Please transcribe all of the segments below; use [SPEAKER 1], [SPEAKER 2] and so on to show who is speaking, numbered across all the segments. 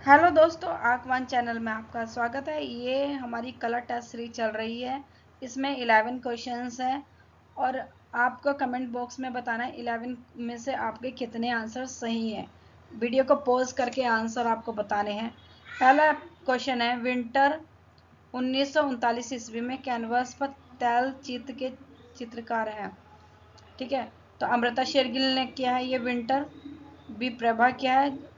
[SPEAKER 1] Hello दोस्तों, आकवान channel में आपका स्वागत है। ये हमारी कलर टेस्ट सीरीज चल रही है। इसमें 11 क्वेश्चंस हैं और आपको कमेंट बॉक्स में बताना है 11 में से आपके कितने आंसर सही हैं। वीडियो को पॉज करके आंसर आपको बताने हैं। पहला क्वेश्चन है, विंटर 1939 ईस्वी में कैनवास पर तैल चित्र के चित्रकार हैं। ठीक है, तो अमृता शेरगिल ने किया है ये विंटर। बी प्रभा किया है,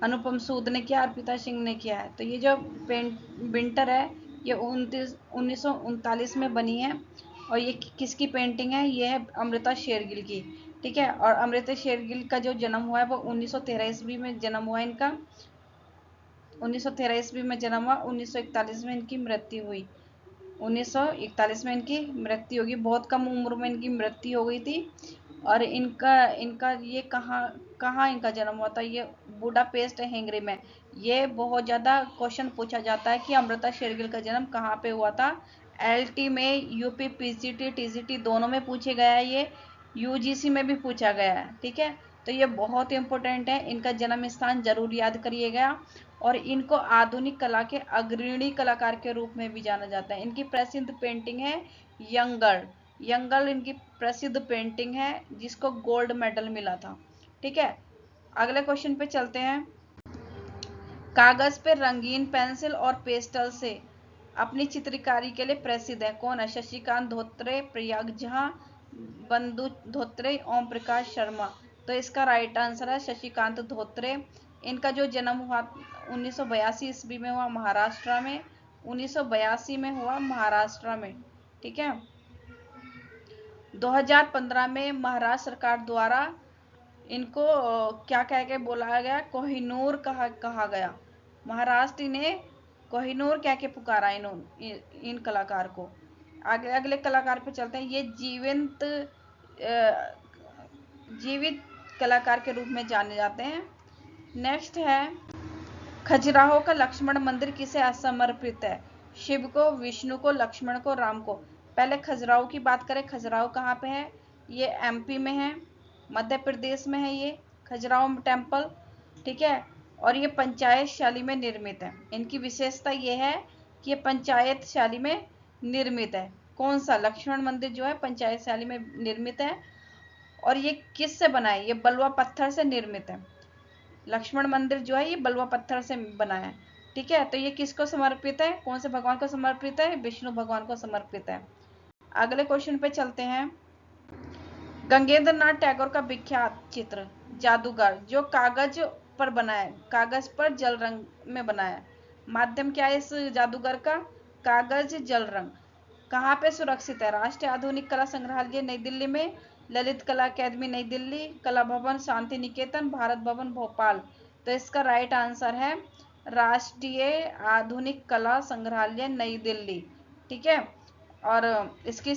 [SPEAKER 1] अनुपम सूद ने किया, अर्पिता सिंह ने किया है। तो ये जो विंटर है ये 1939 में बनी है और ये किसकी पेंटिंग है? ये है अमृता शेरगिल की। ठीक है, और अमृता शेरगिल का जो जन्म हुआ है वो 1913 ईस्वी में जन्म हुआ इनका। 1913 ईस्वी में जन्म हुआ, 1941 में इनकी मृत्यु हुई। 1941 में इनकी मृत्यु होगी। बहुत कम उम्र में इनकी मृत्यु हो गई थी। और इनका इनका ये कहाँ कहाँ इनका जन्म हुआ था? ये बुडापेस्ट हंगरी में। ये बहुत ज़्यादा क्वेश्चन पूछा जाता है कि अमृता शेरगिल का जन्म कहाँ पे हुआ था। एलटी में, यूपी पीसीटी टीजीटी दोनों में पूछे गया है। ये यूजीसी में भी पूछा गया है। ठीक है, तो ये बहुत इंपॉर्टेंट है। इनका जन्म स्थान जरूर याद करिएगा। और इनको आधुनिक कला के अग्रणी कलाकार के रूप में भी जाना जाता है। इनकी प्रसिद्ध पेंटिंग है यंग गर्ल। यंग गर्ल इनकी प्रसिद्ध पेंटिंग है जिसको गोल्ड मेडल मिला था। ठीक है, अगले क्वेश्चन पे चलते हैं। कागज पे रंगीन पेंसिल और पेस्टल से अपनी चित्रकारी के लिए प्रसिद्ध है। कौन है? शशिकांत धोत्रे, प्रयाग झा, बंधु धोत्रे, ओम प्रकाश शर्मा। तो इसका राइट आंसर है शशिकांत धोत्रे। इनका जो जन्म हुआ 1982 ईस्वी में हुआ महाराष्ट्र में। 1982 में हुआ महाराष्ट्र में। ठीक है, 2015 में महाराष्ट्र सरकार द्वारा इनको क्या कह के बोला गया? कोहिनूर कहा गया। महाराष्ट्र ने कोहिनूर कह के पुकारा इन कलाकार को। आगे अगले कलाकार पे चलते हैं। ये जीवित कलाकार के रूप में जाने जाते हैं। नेक्स्ट है, खजुराहो का लक्ष्मण मंदिर किसे समर्पित है? शिव को, विष्णु को, लक्ष्मण को, राम को। पहले खजुराहो की बात करें। खजुराहो कहाँ पे है? ये एमपी में है, मध्य प्रदेश में है ये खजुराहो टेम्पल। ठीक है, और ये पंचायत शैली में निर्मित है। इनकी विशेषता ये है कि ये पंचायत शैली में निर्मित है। कौन सा? लक्ष्मण मंदिर जो है पंचायत शैली में निर्मित है। और ये किस से बना है? ये बलुआ पत्थर से निर्मित है। लक्ष्मण मंदिर जो है ये बलुआ पत्थर से बना है। ठीक है, तो ये किसको समर्पित है? कौन से भगवान को समर्पित है? विष्णु भगवान को समर्पित है। अगले क्वेश्चन पे चलते हैं। गंगेंद्र नाथ टैगोर का विख्यात चित्र जादूगर जो कागज पर बना है, कागज पर जल रंग में बना है। माध्यम क्या है इस जादूगर का? कागज जल रंग। कहाँ पे सुरक्षित है? राष्ट्रीय आधुनिक कला संग्रहालय नई दिल्ली में, ललित कला अकेदमी नई दिल्ली, कला भवन शांति निकेतन, भारत भवन भोपाल। तो इसका राइट आंसर है राष्ट्रीय आधुनिक कला संग्रहालय नई दिल्ली। ठीक है, और इसकी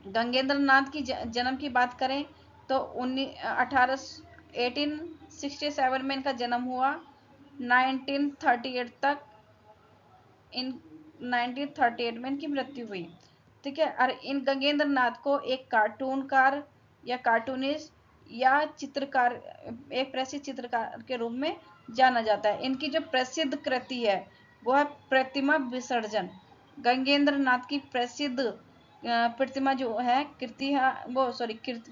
[SPEAKER 1] गंगेंद्र नाथ की जन्म की बात करें तो 1867 में इनका जन्म हुआ। 1938 तक 1938 में इनकी मृत्यु हुई। ठीक है, और इन गंगेंद्र नाथ को एक कार्टूनकार या कार्टूनिस्ट या चित्रकार, एक प्रसिद्ध चित्रकार के रूप में जाना जाता है। इनकी जो प्रसिद्ध कृति है वो है प्रतिमा विसर्जन। गंगेंद्र नाथ की प्रसिद्ध प्रतिमा जो है कृति है वो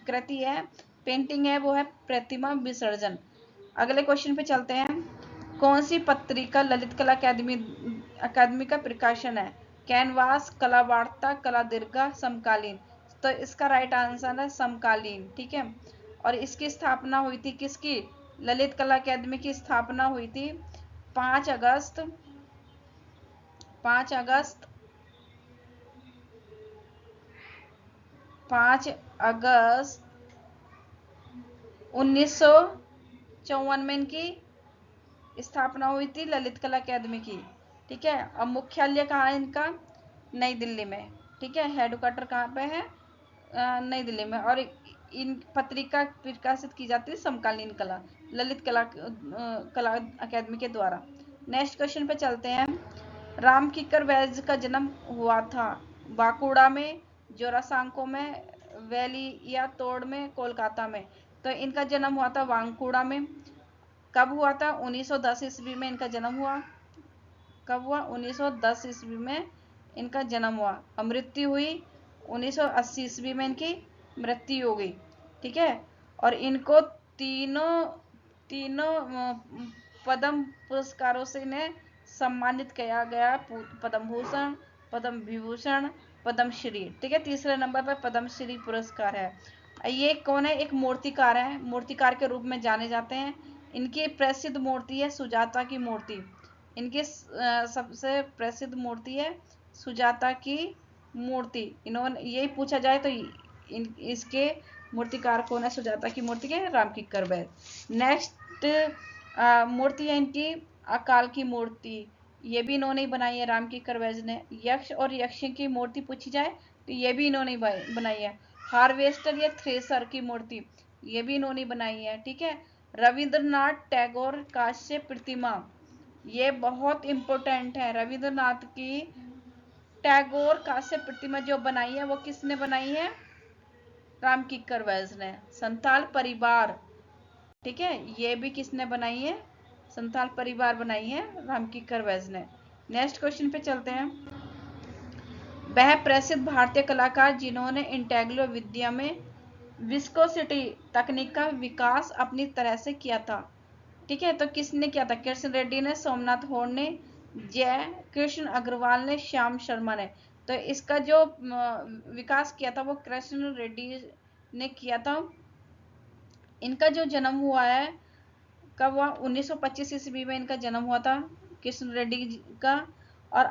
[SPEAKER 1] कृति है, पेंटिंग है, वो है प्रतिमा विसर्जन। अगले क्वेश्चन पे चलते हैं। कौन सी पत्रिका ललित कला अकादमी का प्रकाशन है? कैनवास, कला वार्ता, कला दीर्घा, समकालीन। तो इसका राइट आंसर है समकालीन। ठीक है, और इसकी स्थापना हुई थी किसकी? ललित कला अकादमी की स्थापना हुई थी 5 अगस्त 5 अगस्त 5 अगस्त 1954 में इनकी स्थापना हुई थी ललित कला अकादमी की। ठीक है, अब मुख्यालय कहाँ है इनका? नई दिल्ली में। ठीक है, हेडक्वार्टर कहाँ पे है? नई दिल्ली में। और इन पत्रिका प्रकाशित की जाती है समकालीन कला, ललित कला अकादमी के द्वारा। नेक्स्ट क्वेश्चन पे चलते हैं। राम किकर वैद्य का जन्म हुआ था बांकुड़ा में, जोरासांको में, वेलियातोड़ में, कोलकाता में। तो इनका जन्म हुआ था बांकुड़ा में। कब हुआ था? 1910 ईस्वी में इनका जन्म हुआ। कब हुआ? 1910 ईस्वी में इनका जन्म हुआ। और मृत्यु हुई 1980 ईस्वी में इनकी मृत्यु हो गई। ठीक है। और इनको तीनों पद्म पुरस्कारों से इन्हें सम्मानित किया गया। पद्म भूषण, पद्म विभूषण, पद्मश्री। ठीक है। तीसरे नंबर पर पद्मश्री पुरस्कार है। ये कौन है? एक मूर्तिकार है, मूर्तिकार के रूप में जाने जाते हैं। इनकी प्रसिद्ध मूर्ति है सुजाता की मूर्ति। इनकी सबसे प्रसिद्ध मूर्ति है सुजाता की मूर्ति। इन्होंने यही पूछा जाए तो इसके मूर्तिकार कौन है? सुजाता की मूर्ति के राम किक्कर बैस। नेक्स्ट मूर्ति है इनकी अकाल की मूर्ति। ये भी इन्होंने ही बनाई है, राम किक्कर बैस ने। यक्ष और यक्षी की मूर्ति पूछी जाए तो ये भी इन्होंने बनाई है। हार्वेस्टर या थ्रेसर की मूर्ति ये भी इन्होंने बनाई है। ठीक है। रविंद्रनाथ टैगोर कांस्य प्रतिमा, ये बहुत इंपॉर्टेंट है। रविंद्रनाथ की टैगोर कांस्य प्रतिमा जो बनाई है वो किसने बनाई है? राम किक्कर बैस ने। संथाल परिवार, ठीक है, ये भी किसने बनाई है? संथाल परिवार बनाई है राम किक्कर बैस ने। नेक्स्ट क्वेश्चन पे चलते हैं। वह प्रसिद्ध भारतीय कलाकार जिन्होंने इंटेग्रो विद्या में विस्कोसिटी तकनीक का विकास अपनी तरह से किया था। ठीक है। तो किसने किया था? कृष्ण रेड्डी ने, सोमनाथ होर ने, जय कृष्ण अग्रवाल ने, श्याम शर्मा ने। तो इसका जो विकास किया था वो कृष्ण रेड्डी ने किया था। इनका जो जन्म हुआ है कब हुआ? 1925 ईस्वी में इनका जन्म हुआ था कृष्ण रेड्डी का। और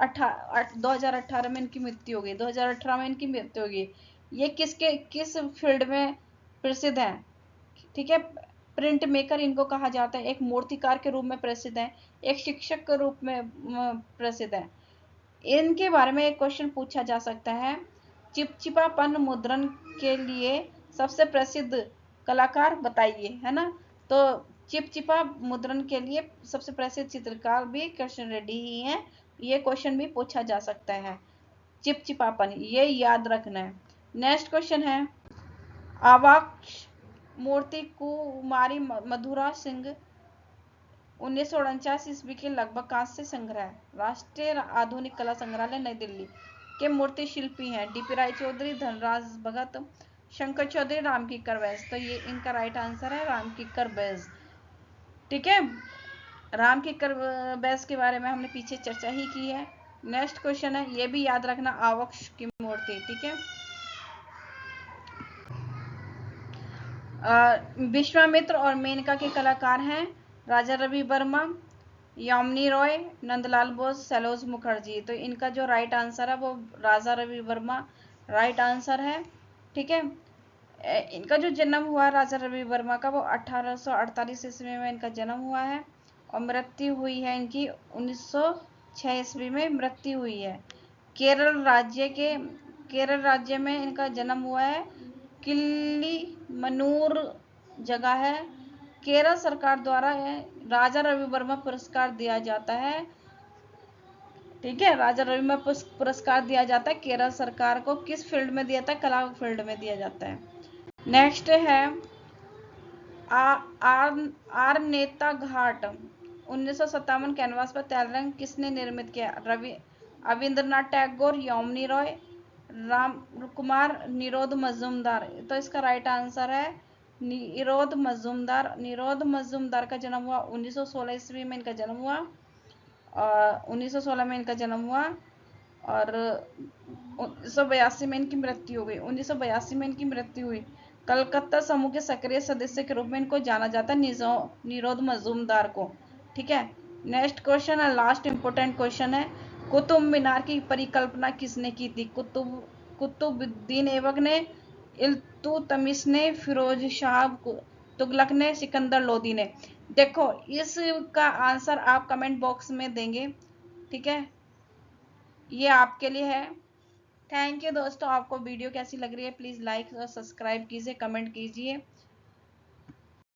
[SPEAKER 1] 2018 में इनकी मृत्यु हो गई। 2018 में इनकी मृत्यु हो गई। ये किस फील्ड में प्रसिद्ध है? ठीक है। प्रिंट मेकर इनको कहा जाता है। एक मूर्तिकार के रूप में प्रसिद्ध है, एक शिक्षक के रूप में प्रसिद्ध है। इनके बारे में एक क्वेश्चन पूछा जा सकता है। चिपचिपापन मुद्रण के लिए सबसे प्रसिद्ध कलाकार बताइए, है ना। तो चिपचिपा मुद्रण के लिए सबसे प्रसिद्ध चित्रकार भी कृष्ण रेड्डी ही हैं। ये क्वेश्चन भी पूछा जा सकता है। चिपचिपापन, ये याद रखना है। नेक्स्ट क्वेश्चन है, आवाक्ष मूर्ति कुमारी मधुरा सिंह 1949 ईस्वी के लगभग कांस्य संग्रह, राष्ट्रीय आधुनिक कला संग्रहालय नई दिल्ली के मूर्ति शिल्पी हैं। डीपी राय चौधरी, धनराज भगत, शंकर चौधरी, राम किक्कर बैस। तो ये इनका राइट आंसर है राम किक्कर बैस। ठीक है। राम किक्कर बैस के बारे में हमने पीछे चर्चा ही की है। नेक्स्ट क्वेश्चन है, ये भी याद रखना, आवक्ष की मूर्ति। ठीक है। विश्वामित्र और मेनका के कलाकार हैं राजा रवि वर्मा, यामिनी रॉय, नंदलाल बोस, सैलोज मुखर्जी। तो इनका जो राइट आंसर है वो राजा रवि वर्मा राइट आंसर है। ठीक है। इनका जो जन्म हुआ राजा रवि वर्मा का वो 1848 ईस्वी में इनका जन्म हुआ है। और मृत्यु हुई है इनकी 1906 ईस्वी में मृत्यु हुई है। केरल राज्य में इनका जन्म हुआ है। किल्ली मनूर जगह है। केरल सरकार द्वारा राजा रवि वर्मा पुरस्कार दिया जाता है। ठीक है। राजा रवि वर्मा पुरस्कार दिया जाता है केरल सरकार को। किस फील्ड में दिया जाता है? कला फील्ड में दिया जाता है। नेक्स्ट है आर नेता घाट 1957 कैनवास पर तैल रंग किसने निर्मित किया? रविंद्रनाथ टैगोर, यामिनी रॉय, राम कुमार, निरोध मजूमदार। तो इसका राइट आंसर है निरोध मजूमदार। निरोध मजूमदार का जन्म हुआ 1916 ईस्वी में इनका जन्म हुआ। और 1916 में इनका जन्म हुआ और 1982 में इनकी मृत्यु हो गई। 1982 में इनकी मृत्यु हुई। कलकत्ता समूह के सक्रिय सदस्य के रूप में इनको जाना जाता है, निरोध मजूमदार को। ठीक है। नेक्स्ट क्वेश्चन है, लास्ट इंपोर्टेंट क्वेश्चन है, कुतुब मीनार की परिकल्पना किसने की थी? कुतुबुद्दीन ऐबक ने, इल्तुतमिश ने, फिरोज शाह तुगलक ने, सिकंदर लोदी ने। देखो इसका आंसर आप कमेंट बॉक्स में देंगे। ठीक है। ये आपके लिए है। थैंक यू दोस्तों। आपको वीडियो कैसी लग रही है प्लीज़ लाइक और सब्सक्राइब कीजिए, कमेंट कीजिए।